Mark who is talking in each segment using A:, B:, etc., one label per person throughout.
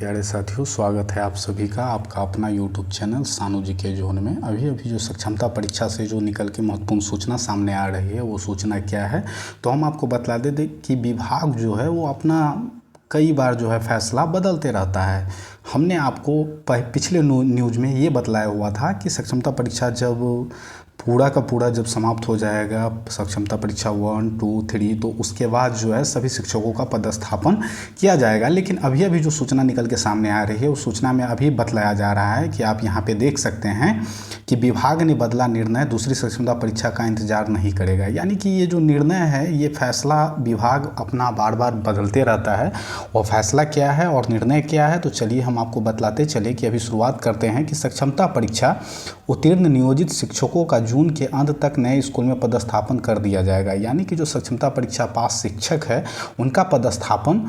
A: प्यारे साथियों, स्वागत है आप सभी का आपका अपना यूट्यूब चैनल सानू जी के जोन में। अभी जो सक्षमता परीक्षा से जो निकल के महत्वपूर्ण सूचना सामने आ रही है, वो सूचना क्या है तो हम आपको बतला दें कि विभाग जो है वो अपना कई बार जो है फैसला बदलते रहता है। हमने आपको पिछले न्यूज़ में ये बतलाया हुआ था कि सक्षमता परीक्षा जब पूरा का पूरा जब समाप्त हो जाएगा, सक्षमता परीक्षा 1, 2, 3, तो उसके बाद जो है सभी शिक्षकों का पदस्थापन किया जाएगा। लेकिन अभी जो सूचना निकल के सामने आ रही है, उस सूचना में अभी बतलाया जा रहा है कि आप यहाँ पे देख सकते हैं कि विभाग ने बदला निर्णय, दूसरी सक्षमता परीक्षा का इंतजार नहीं करेगा। यानी कि ये जो निर्णय है, ये फैसला विभाग अपना बार बार बदलते रहता है। और फैसला क्या है और निर्णय क्या है, तो चलिए हम आपको बतलाते चले कि अभी शुरुआत करते हैं कि सक्षमता परीक्षा उत्तीर्ण नियोजित शिक्षकों का जून के अंत तक नए स्कूल में पदस्थापन कर दिया जाएगा। यानी कि जो सक्षमता परीक्षा पास शिक्षक है, उनका पदस्थापन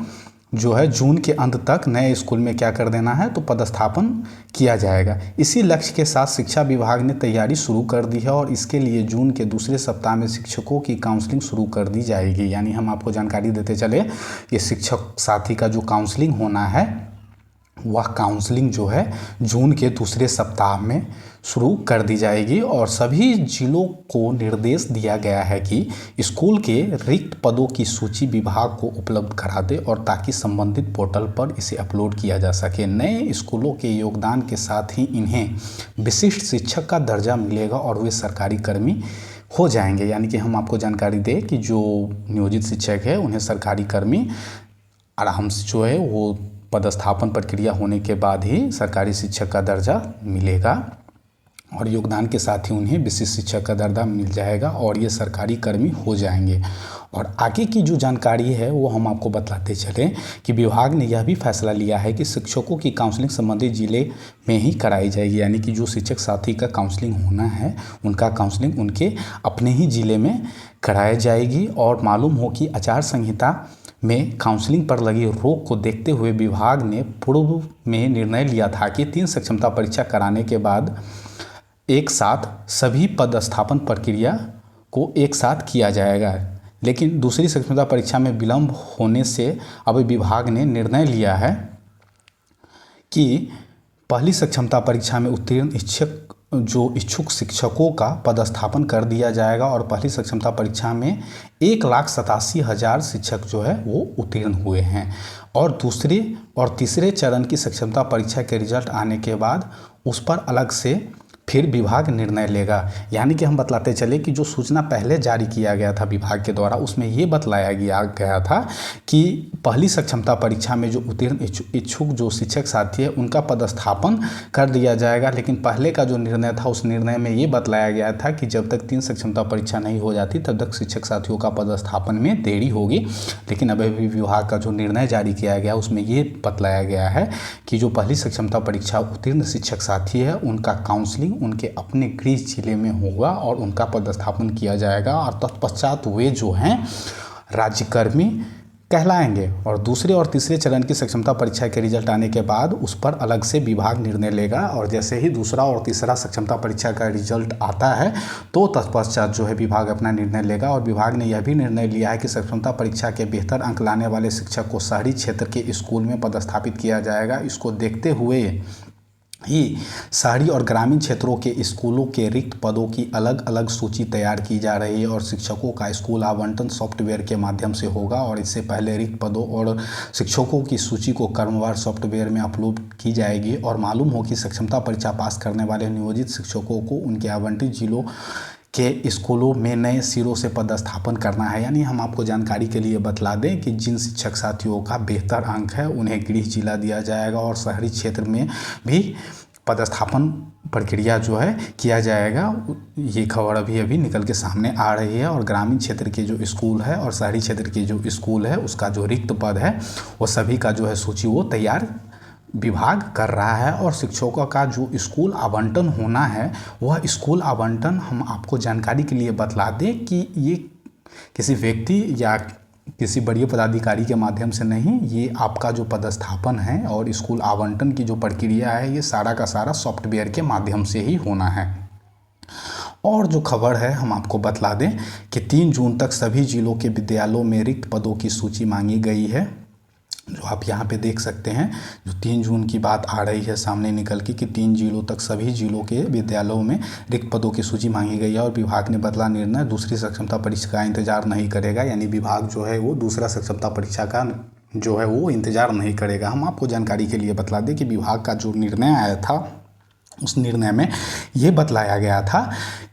A: जो है जून के अंत तक नए स्कूल में क्या कर देना है, तो पदस्थापन किया जाएगा। इसी लक्ष्य के साथ शिक्षा विभाग ने तैयारी शुरू कर दी है और इसके लिए जून के दूसरे सप्ताह में शिक्षकों की काउंसलिंग शुरू कर दी जाएगी। यानी हम आपको जानकारी देते चले कि शिक्षक साथी का जो काउंसलिंग होना है, वह काउंसलिंग जो है जून के दूसरे सप्ताह में शुरू कर दी जाएगी। और सभी जिलों को निर्देश दिया गया है कि स्कूल के रिक्त पदों की सूची विभाग को उपलब्ध करा दे और ताकि संबंधित पोर्टल पर इसे अपलोड किया जा सके। नए स्कूलों के योगदान के साथ ही इन्हें विशिष्ट शिक्षक का दर्जा मिलेगा और वे सरकारी कर्मी हो जाएंगे। यानी कि हम आपको जानकारी दें कि जो नियोजित शिक्षक है, उन्हें सरकारी कर्मी आराम से जो है वो पदस्थापन प्रक्रिया होने के बाद ही सरकारी शिक्षक का दर्जा मिलेगा और योगदान के साथ ही उन्हें विशिष्ट शिक्षक का दर्जा मिल जाएगा और ये सरकारी कर्मी हो जाएंगे। और आगे की जो जानकारी है वो हम आपको बतलाते चलें कि विभाग ने यह भी फैसला लिया है कि शिक्षकों की काउंसलिंग संबंधित जिले में ही कराई जाएगी। यानी कि जो शिक्षक साथी का काउंसलिंग होना है, उनका काउंसलिंग उनके अपने ही ज़िले में कराई जाएगी। और मालूम हो कि आचार संहिता में काउंसलिंग पर लगी रोक को देखते हुए विभाग ने पूर्व में निर्णय लिया था कि 3 सक्षमता परीक्षा कराने के बाद एक साथ सभी पदस्थापन प्रक्रिया को एक साथ किया जाएगा। लेकिन दूसरी सक्षमता परीक्षा में विलंब होने से अब विभाग ने निर्णय लिया है कि पहली सक्षमता परीक्षा में उत्तीर्ण इच्छुक शिक्षकों का पदस्थापन कर दिया जाएगा और पहली सक्षमता परीक्षा में 1,87,000 शिक्षक जो है वो उत्तीर्ण हुए हैं। और दूसरे और तीसरे चरण की सक्षमता परीक्षा के रिजल्ट आने के बाद उस पर अलग से फिर विभाग निर्णय लेगा। यानी कि हम बतलाते चले कि जो सूचना पहले जारी किया गया था विभाग के द्वारा, उसमें ये बतलाया गया था कि पहली सक्षमता परीक्षा में जो उत्तीर्ण इच्छुक जो शिक्षक साथी है, उनका पदस्थापन कर दिया जाएगा। लेकिन पहले का जो निर्णय था, उस निर्णय में ये बतलाया गया था कि जब तक 3 सक्षमता परीक्षा नहीं हो जाती तब तक शिक्षक साथियों का पदस्थापन में देरी होगी। लेकिन अब अभी विभाग का जो निर्णय जारी किया गया, उसमें ये बतलाया गया है कि जो पहली सक्षमता परीक्षा उत्तीर्ण शिक्षक साथी है, उनका काउंसलिंग उनके अपने गृह जिले में होगा और उनका पदस्थापन किया जाएगा और तत्पश्चात वे जो हैं राज्यकर्मी कहलाएंगे। और दूसरे और तीसरे चरण की सक्षमता परीक्षा के रिजल्ट आने के बाद उस पर अलग से विभाग निर्णय लेगा। और जैसे ही दूसरा और तीसरा सक्षमता परीक्षा का रिजल्ट आता है तो तत्पश्चात जो है विभाग अपना निर्णय लेगा। और विभाग ने यह भी निर्णय लिया है कि सक्षमता परीक्षा के बेहतर अंक लाने वाले शिक्षक को शहरी क्षेत्र के स्कूल में पदस्थापित किया जाएगा। इसको देखते हुए ही शहरी और ग्रामीण क्षेत्रों के स्कूलों के रिक्त पदों की अलग अलग सूची तैयार की जा रही है और शिक्षकों का स्कूल आवंटन सॉफ्टवेयर के माध्यम से होगा। और इससे पहले रिक्त पदों और शिक्षकों की सूची को क्रमवार सॉफ्टवेयर में अपलोड की जाएगी। और मालूम हो कि सक्षमता परीक्षा पास करने वाले नियोजित शिक्षकों को उनके आवंटित जिलों के स्कूलों में नए सिरों से पदस्थापन करना है। यानी हम आपको जानकारी के लिए बतला दें कि जिन शिक्षक साथियों का बेहतर अंक है, उन्हें गृह जिला दिया जाएगा और शहरी क्षेत्र में भी पदस्थापन प्रक्रिया जो है किया जाएगा। ये खबर अभी निकल के सामने आ रही है। और ग्रामीण क्षेत्र के जो स्कूल है और शहरी क्षेत्र के जो स्कूल है, उसका जो रिक्त पद है, वो सभी का जो है सूची वो तैयार विभाग कर रहा है। और शिक्षकों का जो स्कूल आवंटन होना है, वह स्कूल आवंटन हम आपको जानकारी के लिए बतला दें कि ये किसी व्यक्ति या किसी बड़े पदाधिकारी के माध्यम से नहीं, ये आपका जो पदस्थापन है और स्कूल आवंटन की जो प्रक्रिया है, ये सारा का सारा सॉफ्टवेयर के माध्यम से ही होना है। और जो खबर है हम आपको बतला दें कि 3 जून तक सभी जिलों के विद्यालयों में रिक्त पदों की सूची मांगी गई है। जो आप यहाँ पे देख सकते हैं, जो 3 जून की बात आ रही है सामने निकल के कि 3 जिलों तक सभी जिलों के विद्यालयों में रिक्त पदों की सूची मांगी गई है और विभाग ने बदला निर्णय, दूसरी सक्षमता परीक्षा का इंतजार नहीं करेगा। यानी विभाग जो है वो दूसरा सक्षमता परीक्षा का जो है वो इंतजार नहीं करेगा। हम आपको जानकारी के लिए बतला दें कि विभाग का जो निर्णय आया था उस निर्णय में ये बतलाया गया था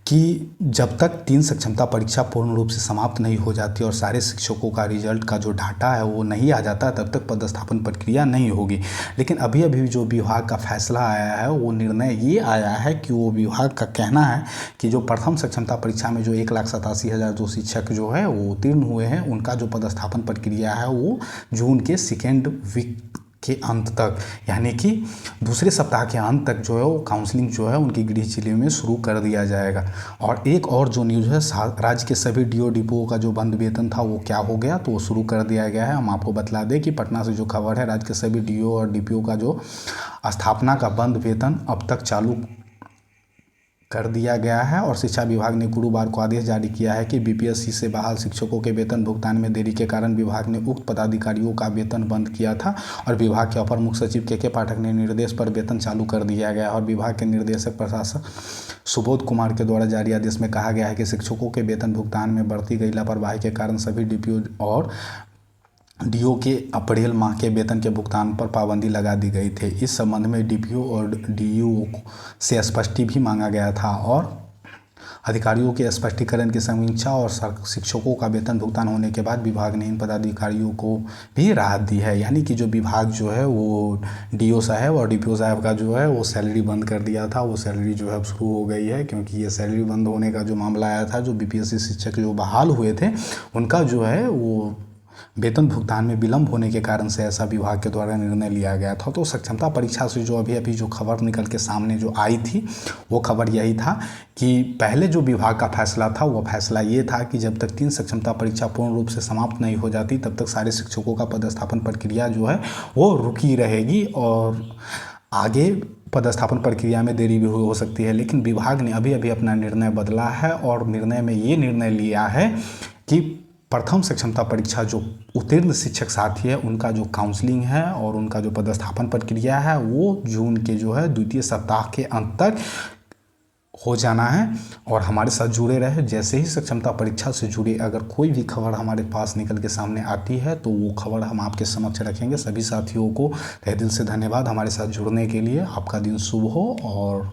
A: कि जब तक 3 सक्षमता परीक्षा पूर्ण रूप से समाप्त नहीं हो जाती और सारे शिक्षकों का रिजल्ट का जो डाटा है वो नहीं आ जाता, तब तक पदस्थापन प्रक्रिया नहीं होगी। लेकिन अभी अभी जो विभाग का फैसला आया है वो निर्णय ये आया है कि वो विभाग का कहना है कि जो प्रथम सक्षमता परीक्षा में जो 1,87,002 शिक्षक जो है वो उत्तीर्ण हुए हैं, उनका जो पदस्थापन प्रक्रिया है वो जून के सेकेंड वीक के अंत तक, यानी कि दूसरे सप्ताह के अंत तक जो है वो काउंसलिंग जो है उनकी गृह जिले में शुरू कर दिया जाएगा। और एक और जो न्यूज़ है, राज्य के सभी डीओ डिपोओं का जो बंद वेतन था वो क्या हो गया, तो वो शुरू कर दिया गया है। हम आपको बतला दें कि पटना से जो खबर है, राज्य के सभी डीओ और डीपीओ का जो स्थापना का बंद वेतन अब तक चालू कर दिया गया है। और शिक्षा विभाग ने गुरुवार को आदेश जारी किया है कि बीपीएससी से बहाल शिक्षकों के वेतन भुगतान में देरी के कारण विभाग ने उक्त पदाधिकारियों का वेतन बंद किया था और विभाग के अपर मुख्य सचिव के पाठक ने निर्देश पर वेतन चालू कर दिया गया। और विभाग के निर्देशक प्रशासक सुबोध कुमार के द्वारा जारी आदेश में कहा गया है कि शिक्षकों के वेतन भुगतान में बढ़ती गई लापरवाही के कारण सभी डीपीओ और डीओ के अप्रैल माह के वेतन के भुगतान पर पाबंदी लगा दी गई थी। इस संबंध में डीपीओ और डीईओ से स्पष्टी भी मांगा गया था और अधिकारियों के स्पष्टीकरण की समीक्षा और शिक्षकों का वेतन भुगतान होने के बाद विभाग ने इन पदाधिकारियों को भी राहत दी है। यानी कि जो विभाग जो है वो डीओ साहब और डीपीओ साहब का जो है वो सैलरी बंद कर दिया था, वो सैलरी जो है अब शुरू हो गई है, क्योंकि ये सैलरी बंद होने का जो मामला आया था, जो बीपीएससी शिक्षक जो बहाल हुए थे उनका जो है वो वेतन भुगतान में विलंब होने के कारण से ऐसा विभाग के द्वारा निर्णय लिया गया था। तो सक्षमता परीक्षा से जो अभी जो खबर निकल के सामने जो आई थी वो खबर यही था कि पहले जो विभाग का फैसला था वो फैसला ये था कि जब तक 3 सक्षमता परीक्षा पूर्ण रूप से समाप्त नहीं हो जाती तब तक सारे शिक्षकों का पदस्थापन प्रक्रिया जो है वो रुकी रहेगी और आगे पदस्थापन प्रक्रिया में देरी भी हो सकती है। लेकिन विभाग ने अभी अपना निर्णय बदला है और निर्णय में ये निर्णय लिया है कि प्रथम सक्षमता परीक्षा जो उत्तीर्ण शिक्षक साथी है उनका जो काउंसलिंग है और उनका जो पदस्थापन प्रक्रिया है वो जून के जो है द्वितीय सप्ताह के अंत तक हो जाना है। और हमारे साथ जुड़े रहे। जैसे ही सक्षमता परीक्षा से जुड़ी अगर कोई भी खबर हमारे पास निकल के सामने आती है तो वो खबर हम आपके समक्ष रखेंगे। सभी साथियों को तहे दिल से धन्यवाद हमारे साथ जुड़ने के लिए। आपका दिन शुभ हो और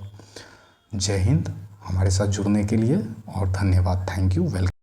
A: जय हिंद। हमारे साथ जुड़ने के लिए और धन्यवाद। Thank you. वेलकम।